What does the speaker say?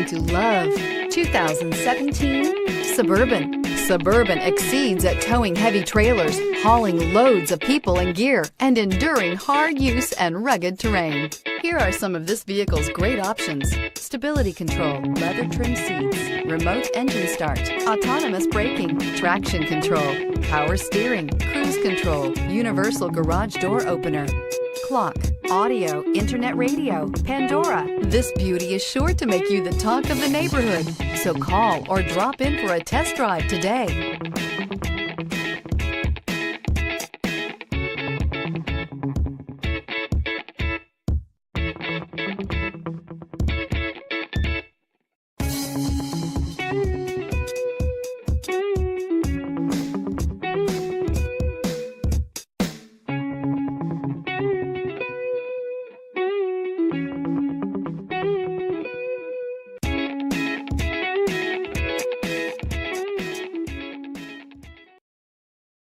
to love. 2017 Suburban. Suburban exceeds at towing heavy trailers, hauling loads of people and gear, and enduring hard use and rugged terrain. Here are some of this vehicle's great options: stability control, leather trim seats, remote engine start, autonomous braking, traction control, power steering, cruise control, universal garage door opener, clock, audio, internet radio, Pandora. This beauty is sure to make you the talk of the neighborhood. So call or drop in for a test drive today.